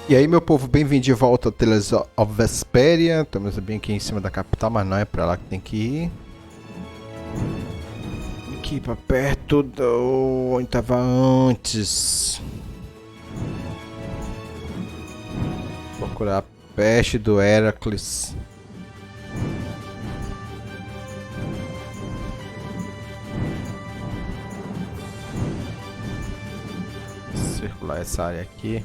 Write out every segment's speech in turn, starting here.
E aí, meu povo, bem-vindo de volta ao Tales of Vesperia. Estamos bem aqui em cima da capital, mas não é pra lá que tem que ir. Aqui pra perto do onde tava antes. Procurar a peste do Héracles. Circular essa área aqui.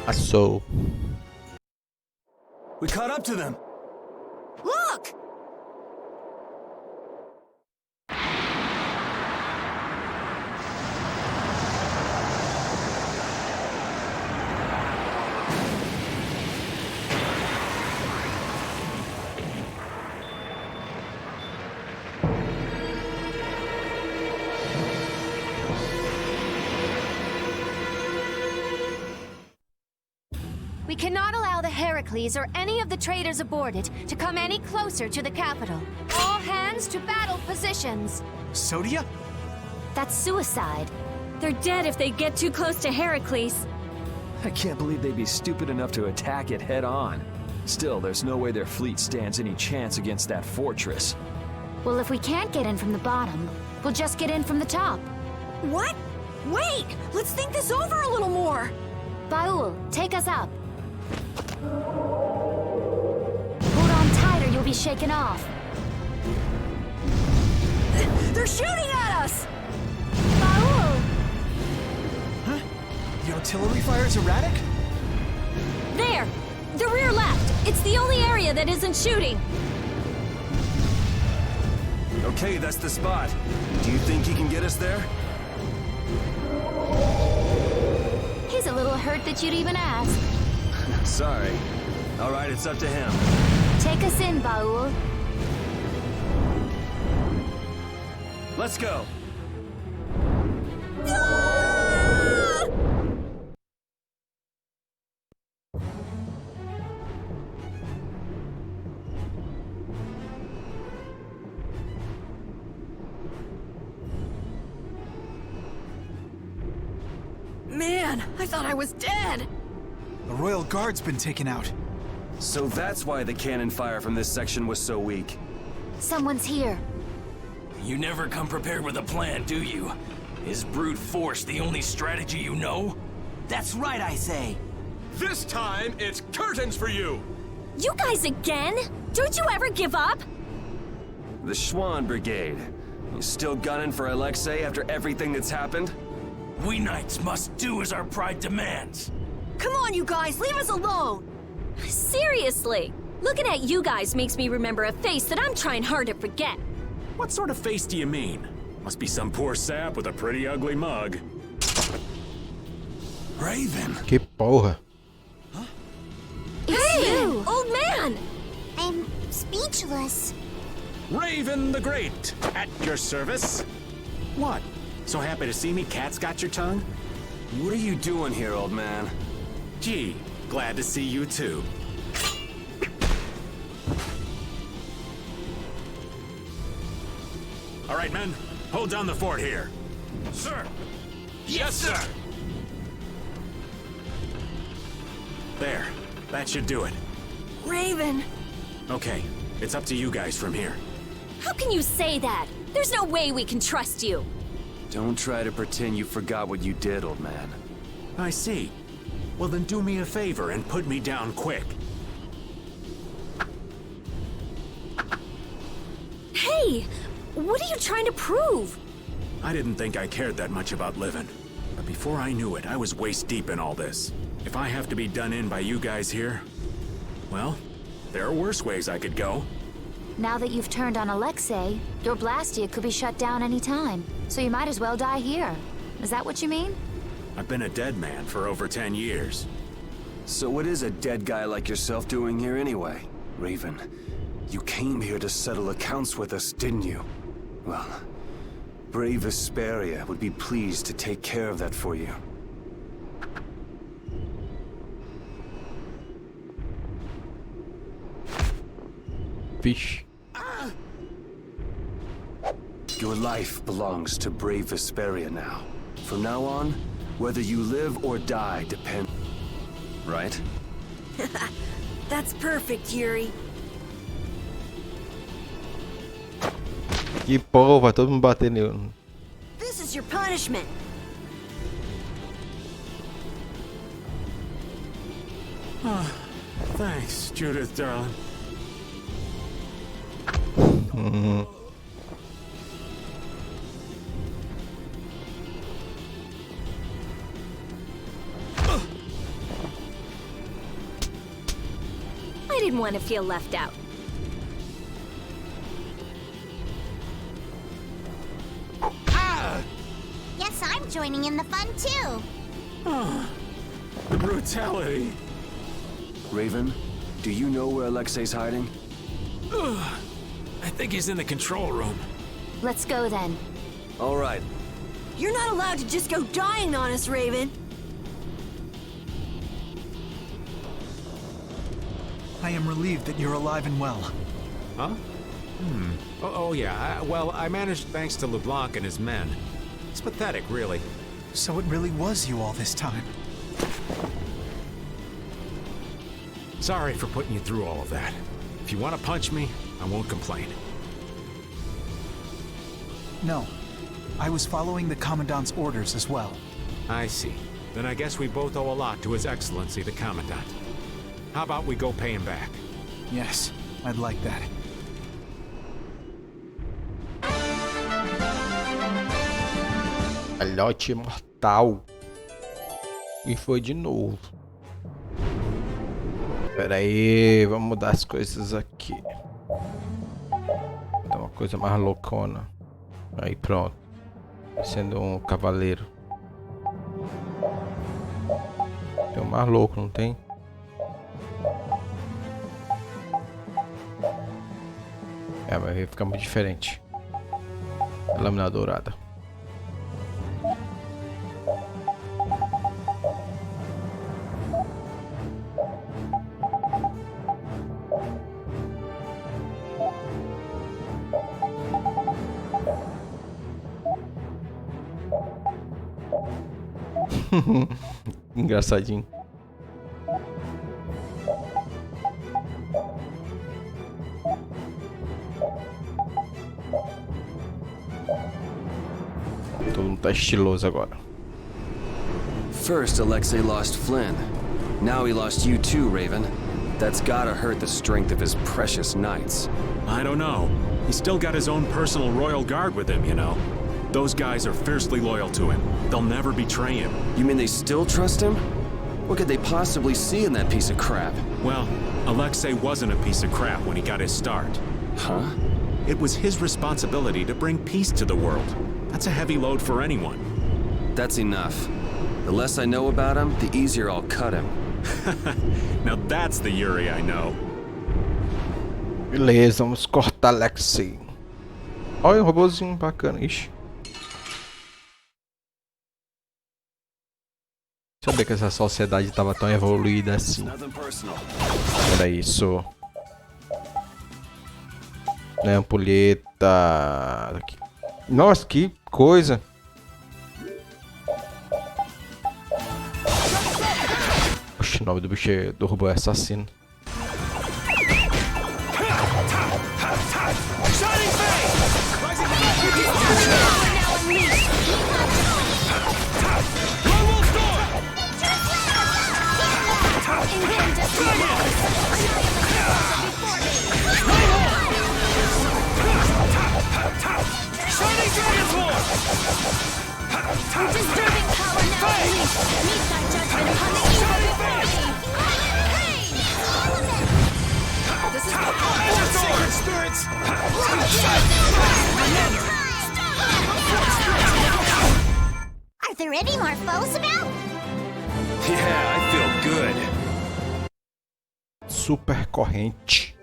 Assou. We caught up to them. Look! We cannot allow the Héracles or any of the traders aboard it to come any closer to the capital. All hands to battle positions. Sodia? That's suicide. They're dead if they get too close to Héracles. I can't believe they'd be stupid enough to attack it head on. Still, there's no way their fleet stands any chance against that fortress. Well, if we can't get in from the bottom, we'll just get in from the top. What? Wait! Let's think this over a little more! Baul, take us up. Hold on tight or you'll be shaken off. They're shooting at us! Baul! Huh? The artillery fire's erratic? There! The rear left! It's the only area that isn't shooting! Okay, that's the spot. Do you think he can get us there? He's a little hurt that you'd even ask. Sorry. All right, it's up to him. Take us in, Baul. Let's go. Man, I thought I was dead! The Royal Guard's been taken out. So that's why the cannon fire from this section was so weak. Someone's here. You never come prepared with a plan, do you? Is brute force the only strategy you know? That's right, I say. This time, it's curtains for you! You guys again? Don't you ever give up? The Schwann Brigade. You still gunning for Alexei after everything that's happened? We knights must do as our pride demands. Come on, you guys, leave us alone! Seriously! Looking at you guys makes me remember a face that I'm trying hard to forget. What sort of face do you mean? Must be some poor sap with a pretty ugly mug. Raven! Que porra. Hey! Old man! I'm speechless. Raven the Great, at your service. What? So happy to see me? Cat's got your tongue? What are you doing here, old man? Gee, glad to see you too. All right, men, hold down the fort here. Sir! Yes, sir! There, that should do it. Raven! Okay, it's up to you guys from here. How can you say that? There's no way we can trust you. Don't try to pretend you forgot what you did, old man. I see. Well, then do me a favor and put me down quick. Hey! What are you trying to prove? I didn't think I cared that much about living. But before I knew it, I was waist deep in all this. If I have to be done in by you guys here, well, there are worse ways I could go. Now that you've turned on Alexei, your blastia could be shut down any time. So you might as well die here. Is that what you mean? I've been a dead man for over 10 years. So what is a dead guy like yourself doing here anyway? Raven, you came here to settle accounts with us, didn't you? Well, brave Vesperia would be pleased to take care of that for you. Vixe. Your life belongs to brave Vesperia now. From now on, whether you live or die depends. Right? That's perfect, Yuri. Que porra, vai todo mundo bater nele. This is your punishment. Thanks, Judith, darling. I didn't want to feel left out. Guess I'm joining in the fun too. The brutality. Raven, do you know where Alexei's hiding? I think he's in the control room. Let's go then. All right. You're not allowed to just go dying on us, Raven. I am relieved that you're alive and well. Huh? Oh yeah. Well, I managed thanks to LeBlanc and his men. It's pathetic, really. So it really was you all this time. Sorry for putting you through all of that. If you want to punch me, I won't complain. No. I was following the Commandant's orders as well. I see. Then I guess we both owe a lot to His Excellency the Commandant. How about we go pay him back? Yes, I'd like that. Alhote mortal. E foi de novo. Pera aí, vamos mudar as coisas aqui. Vou dar uma coisa mais loucona. Aí pronto. Sendo um cavaleiro. Tem um mais louco, não tem? É, mas vai ficar muito diferente. Lâmina dourada. Engraçadinho. Todo mundo tá estiloso agora. First, Alexei lost Flynn. Now he lost you too, Raven. That's gotta hurt the strength of his precious knights. I don't know. He's still got his own personal royal guard with him, you know. Those guys are fiercely loyal to him. They'll never betray him. You mean they still trust him? What could they possibly see in that piece of crap? Well, Alexei wasn't a piece of crap when he got his start. Huh? It was his responsibility to bring peace to the world. That's a heavy load for anyone. That's enough. The less I know about him, the easier I'll cut him. Now that's the Yuri I know. Beleza, vamos cortar Alexei. Olha um robôzinho bacana, ixi. Sabia que essa sociedade tava tão evoluída assim. Era isso. Né, ampulheta. Aqui. Nossa, que coisa. Oxe, o nome do bicho do robô é assassino. Are there any more foes about? Yeah, I feel good. Super corrente.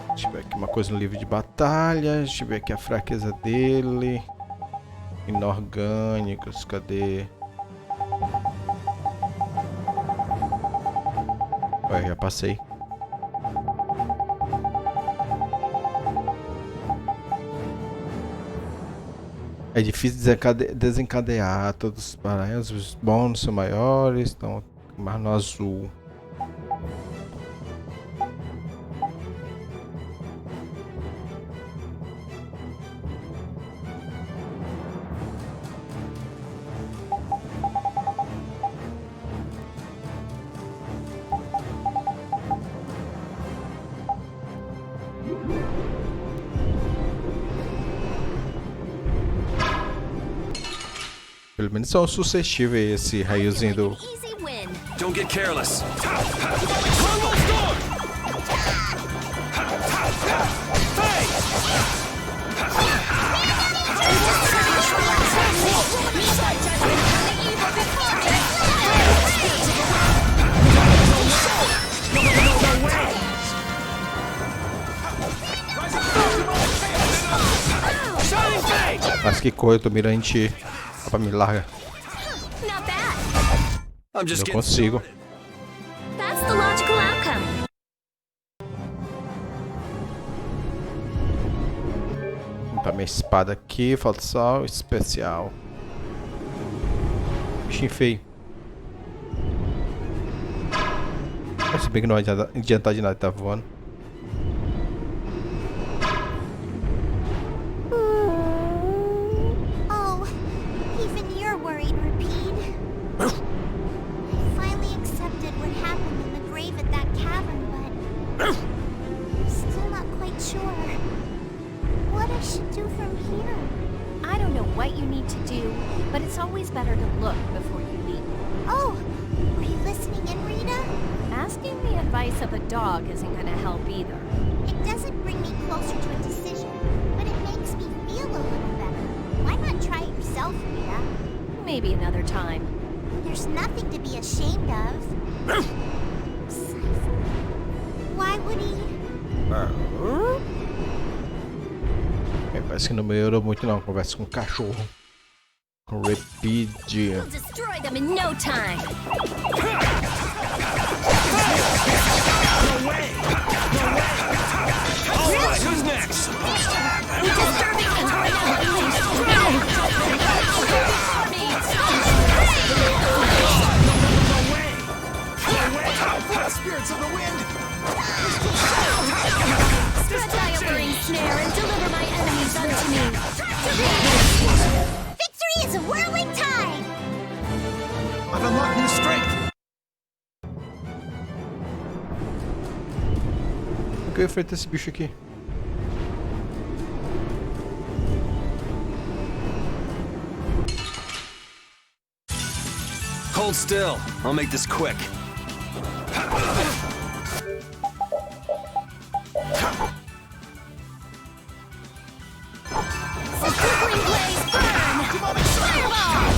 Deixa eu ver aqui uma coisa no livro de batalha. Deixa eu ver aqui a fraqueza dele. Inorgânicos, cadê? Ué, já passei. É difícil desencadear todos os paranhos. Os bônus são maiores, então mais no azul. Pelo menos são suscetíveis esse raiozinho do... Easy win. Don't get careless. Mas que coisa, eu tô mirando em ti. Pra me larga. Not bad. I'm just Eu getting consigo. That's the logical outcome. Tá minha espada aqui, falta só o especial. Bichinho feio. Se bem que não vai adiantar de nada, tá voando. Oh, even you're worried, Repeat. I finally accepted what happened in the grave at that cavern, but I'm still not quite sure what I should do from here. I don't know what you need to do, but it's always better to look before you leap. Oh, were you listening in, Rita? Asking the advice of a dog isn't gonna help either. It doesn't bring me closer to a decision, but it makes me feel a little better. Why not try it yourself, Rita? Maybe another time. There's nothing to be ashamed of. Cypher. Why would he? Parece que não melhorou muito não, conversa com o cachorro. Com o Repeat. We'll destroy them in no time. Alright, who's next? Spirits of the wind! Stretch thy alluring snare and deliver my enemies unto me. Victory is a whirling tide! I've unlocked new strength! Por que eu enfrentei esse bicho aqui? Hold still. I'll make this quick. Flickering blaze burn! Fireball!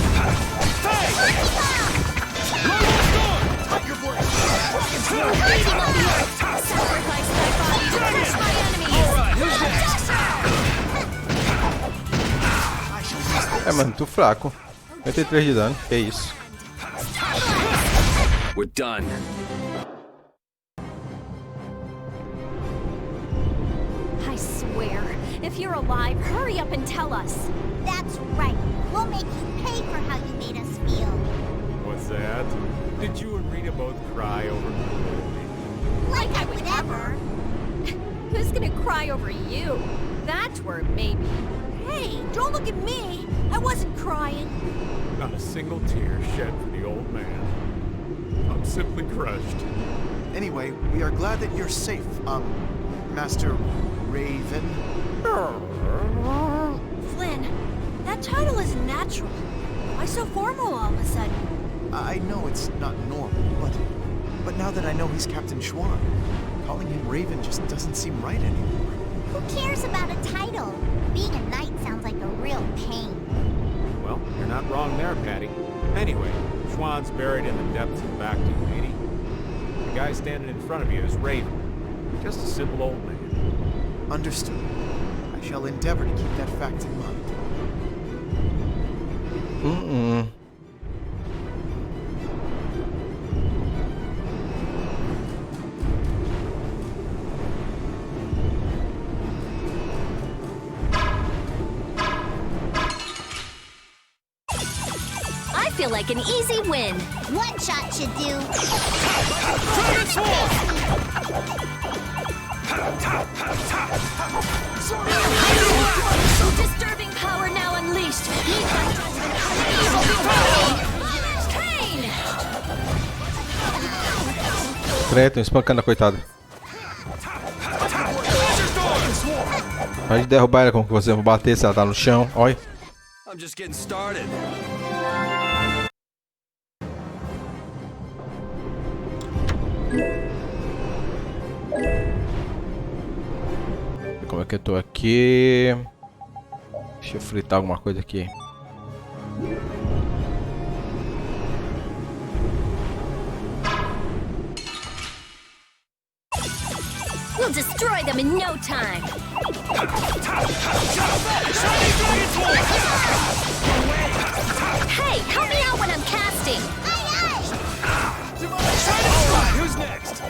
Bleeding on the earth! Sacrifice thy body to crush my enemies! Alright, who's next? É, mano, muito fraco. 83 de dano, que isso? We're done. I swear, if you're alive, hurry up and tell us. That's right. We'll make you pay for how you made us feel. What's that? Did you and Rita both cry over me? Like I would ever. Who's gonna cry over you? That word, maybe. Hey, don't look at me. I wasn't crying. Not a single tear shed for the old man. I'm simply crushed. Anyway, we are glad that you're safe, Master Raven. Flynn, that title isn't natural. Why so formal all of a sudden? I know it's not normal, but now that I know he's Captain Schwan, calling him Raven just doesn't seem right anymore. Who cares about a title? Being a knight sounds like a real pain. Well, you're not wrong there, Patty. Anyway, Schwann's buried in the depths of Bacti, ain't he? The guy standing in front of you is Raven. Just a simple old man. Understood. I shall endeavor to keep that fact in mind. feel like an easy win. One shot should do. Disturbing power now unleashed. Kane! Creto, espancando a coitada. Pode derrubar ela como que você vai bater se ela tá no chão. Olha. I'm just getting started. Como é que eu tô aqui? Deixa eu fritar alguma coisa aqui. We'll destroy them in no time. Hey, help me out when I'm casting. Who's next?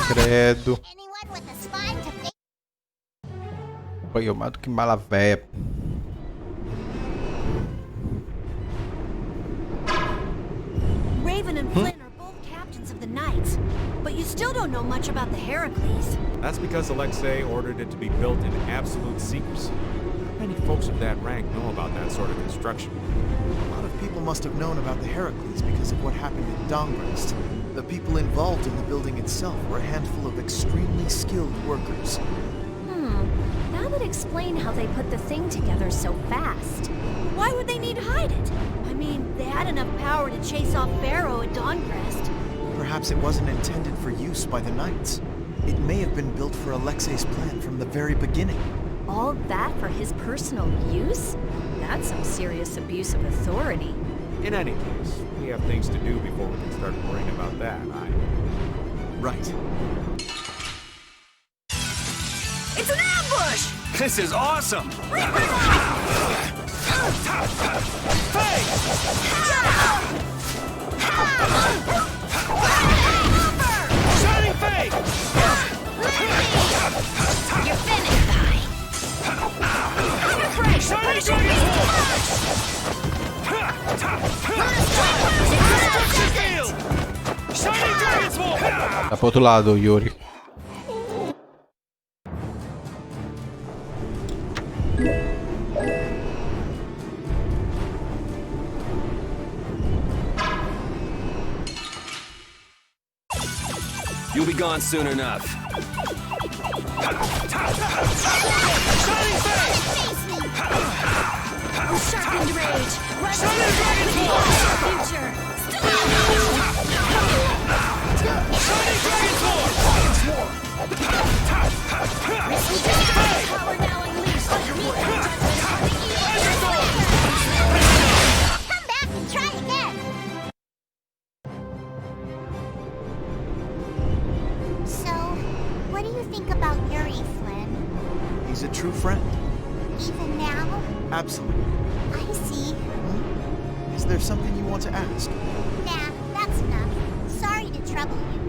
Credo. Anyone with a spine to pick? Foi eu mato que mala véia. Raven and Flynn are both captains of the Knights, but you still don't know much about the Héracles. That's because Alexei ordered it to be built in absolute secrecy. Not many folks of that rank know about that sort of construction. A lot of people must have known about the Héracles because of what happened in Dongrest. The people involved in the building itself were a handful of extremely skilled workers. That would explain how they put the thing together so fast. Why would they need to hide it? I mean, they had enough power to chase off Pharaoh at Dongrest. Perhaps it wasn't intended for use by the Knights. It may have been built for Alexei's plan from the very beginning. All that for his personal use? That's some serious abuse of authority. In any case, we have things to do before we can start worrying about that, Right. It's an ambush! This is awesome! Shining Fate! You're finished, guy. Shining Dragon's Wall! Tá pro outro lado, Yuri. You'll be gone soon enough. Sharpened rage. Shining Dragon's Wall! Future. Power now unleashed. Come back and try again. So, what do you think about Yuri, Flynn? He's a true friend. Even now? Absolutely. I see. Is there something you want to ask? Nah, that's enough. Sorry to trouble you.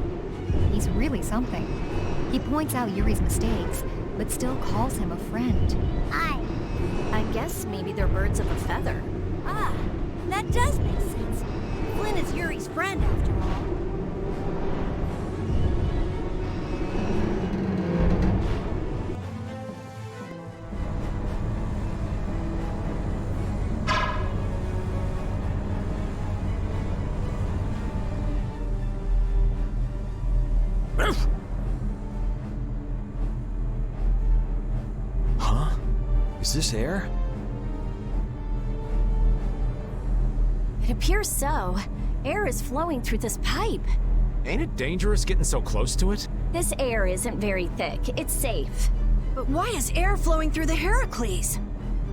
He's really something. He points out Yuri's mistakes, but still calls him a friend. I guess maybe they're birds of a feather. Ah, that does make sense. Flynn is Yuri's friend after all. Huh? Is this air? It appears so. Air is flowing through this pipe. Ain't it dangerous getting so close to it? This air isn't very thick. It's safe. But why is air flowing through the Héracles?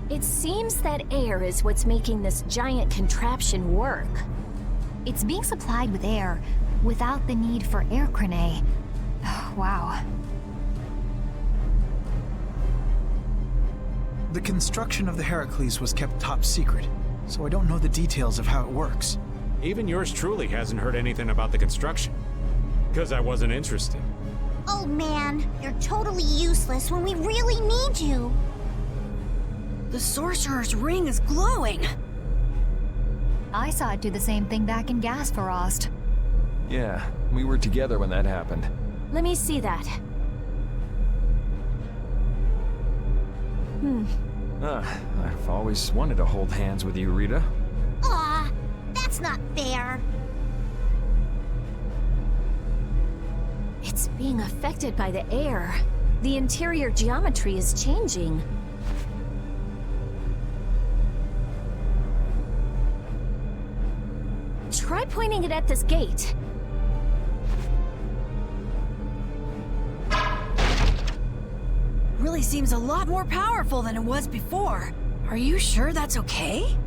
It seems that air is what's making this giant contraption work. It's being supplied with air, without the need for air crane. Wow. The construction of the Héracles was kept top secret, so I don't know the details of how it works. Even yours truly hasn't heard anything about the construction. Because I wasn't interested. Oh man, you're totally useless when we really need you. The sorcerer's ring is glowing. I saw it do the same thing back in Gasparost. Yeah, we were together when that happened. Let me see that. I've always wanted to hold hands with you, Rita. Aw, that's not fair. It's being affected by the air. The interior geometry is changing. Try pointing it at this gate. Really seems a lot more powerful than it was before. Are you sure that's okay?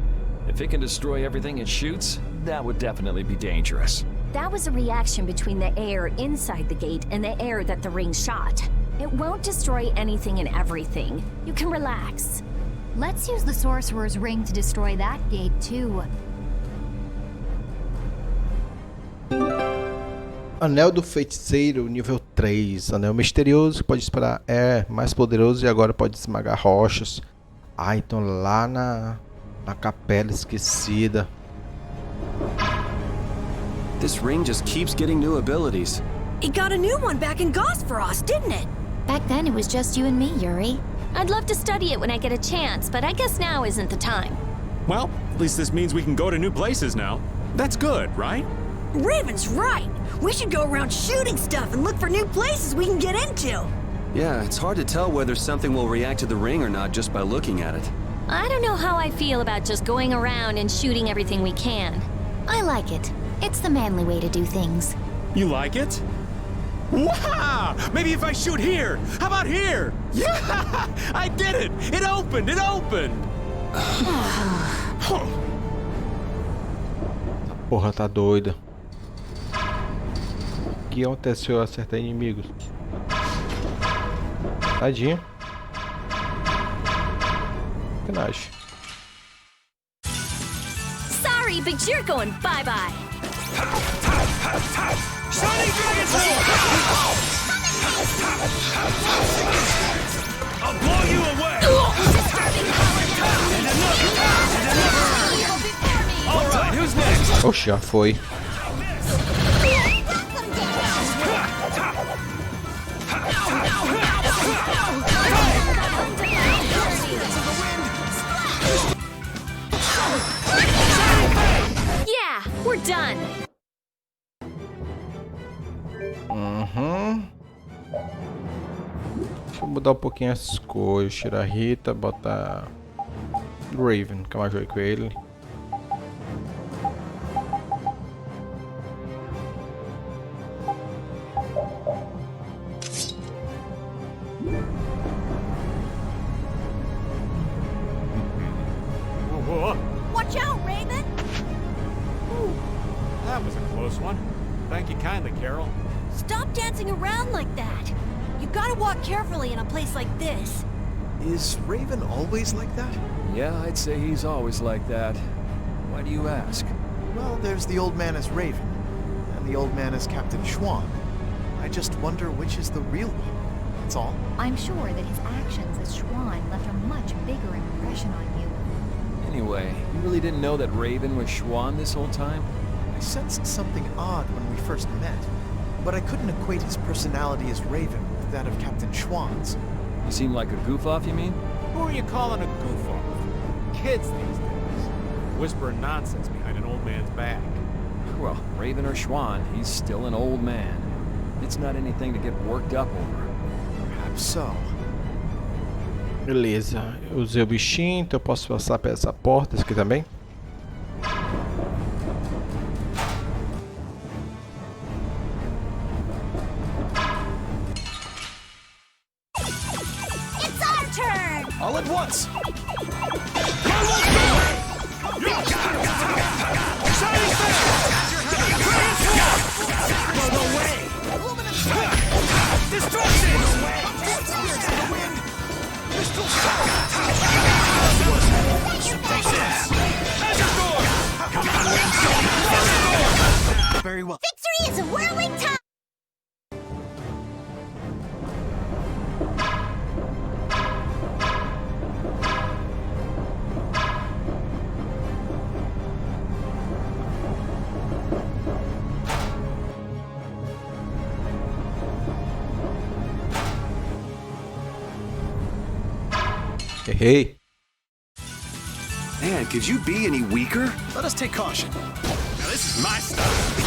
If it can destroy everything it shoots, that would definitely be dangerous. That was a reaction between the air inside the gate and the air that the ring shot. It won't destroy anything and everything. You can relax. Let's use the sorcerer's ring to destroy that gate, too. Anel do Feiticeiro, nível 3. Anel misterioso, que pode esperar mais poderoso e agora pode esmagar rochas. Ah, então lá na capela esquecida. This ring just keeps getting new abilities. It got a new one back in Gasparost, didn't it? Back then, it was just you and me, Yuri. I'd love to study it when I get a chance, but I guess now isn't the time. Well, at least this means we can go to new places now. That's good, right? Raven's right. We should go around shooting stuff and look for new places we can get into. Yeah, it's hard to tell whether something will react to the ring or not just by looking at it. I don't know how I feel about just going around and shooting everything we can. I like it. It's the manly way to do things. You like it? Wow! Maybe if I shoot here! How about here? Yeah! I did it! It opened! It opened! Porra, tá doida. O que aconteceu? Eu acertei inimigos. Tadinho. Sacanagem. Sorry, but you're going bye-bye. Shining Dragon's I'll blow you away! Alright, who's next? Oxe, já foi. Yeah, we're done. Deixa eu mudar um pouquinho as cores. Tirar a Rita, botar Raven, que é mais jogo com ele. Watch out, Raven! That was a close one. Thank you kindly, Carol. Stop dancing around like that. You gotta walk carefully in a place like this. Is Raven always like that? Yeah, I'd say he's always like that. Why do you ask? Well, there's the old man as Raven, and the old man as Captain Schwan. I just wonder which is the real one, that's all. I'm sure that his actions as Schwan left a much bigger impression on you. Anyway, you really didn't know that Raven was Schwan this whole time? I sensed something odd when we first met, but I couldn't equate his personality as Raven with that of Captain Schwan's. You seem like a goof-off, you mean? Who are you calling a goof-off? Kids these days. Whispering nonsense behind an old man's back. Well, Raven or Schwan, he's still an old man. It's not anything to get worked up over. Perhaps so. Beleza, eu usei o bichinho, então eu posso passar por essa porta, esse aqui também. It's our turn! All at once! Destruction! Very well. Victory is a whirling tide! Hey. Man, could you be any weaker? Let us take caution. Now this is my style.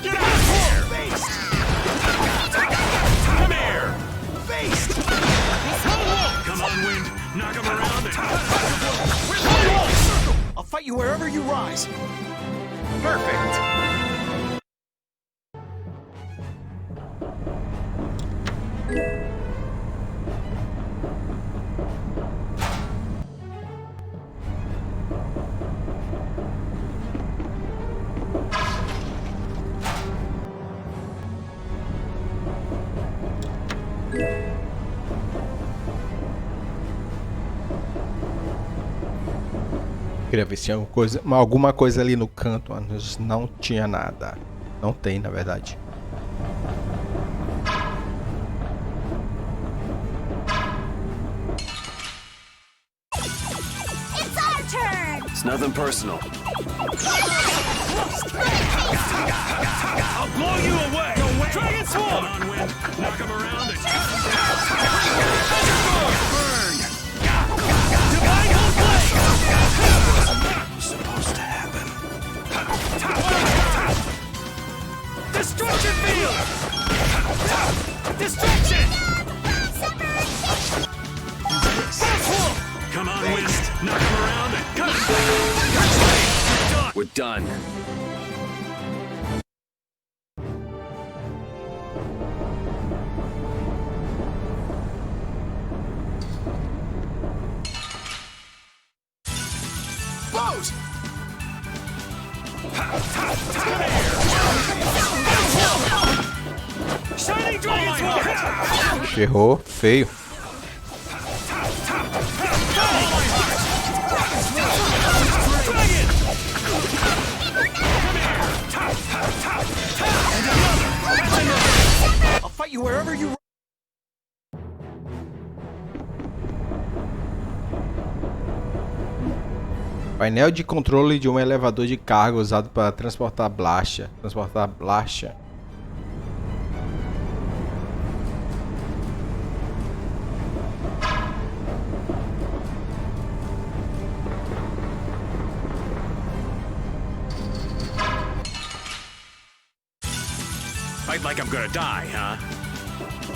Get out of here! Come here! Come on, wind. Knock him around and I'll fight you wherever you rise. Perfect! Queria ver se tinha alguma coisa ali no canto, mas não tinha nada. Não tem, na verdade. It's our turn! It's nothing personal. I'll blow you away! Dragon come Swarm! on, wind. Knock him around and Burn! Divine Hook Blade! Supposed to happen. Destruction Field! Destruction! come on, wind. Knock him around and cut him down. We're done. Bows! Shining Dragon Swarm! Errou, feio. I'll fight you wherever you Painel de controle de um elevador de carga usado para transportar blastia. Fight like I'm gonna die, huh?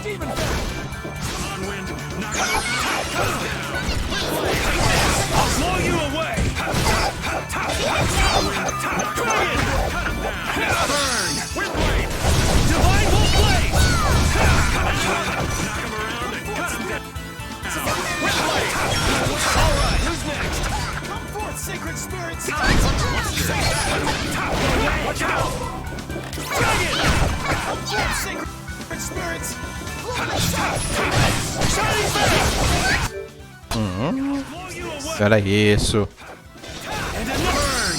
Demon Come on, wind. Knock him around. Cut him down. I'll blow you away! Dragon! Cut him down. Burn! Wind Blade! Divine Hook Blade! Come on, wind. Knock him around and cut him down. Wind Blade! Alright, who's next? Come forth, sacred spirits! Watch out! Dragon! Come forth, sacred spirits! Shining Blade! Blow you away! Era isso. And another burn!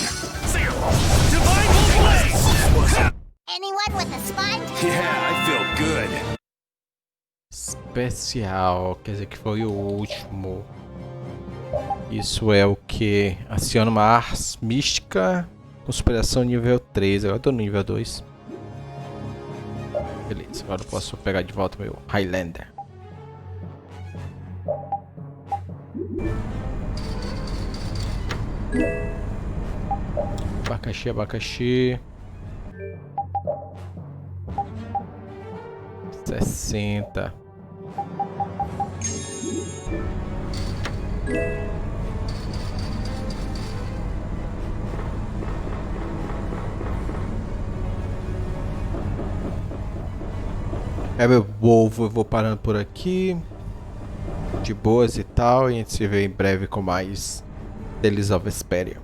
Divine Hook Blade! Anyone with a spine? Yeah, I feel good. Especial, quer dizer que foi o último. Isso é o que? Aciona uma ars mística. Conspiração nível 3. Agora eu tô no nível 2. Beleza, agora eu posso pegar de volta meu Highlander. Abacaxi, abacaxi. 60. É, meu povo, eu vou parando por aqui. De boas e tal. E a gente se vê em breve com mais Tales of Vesperia.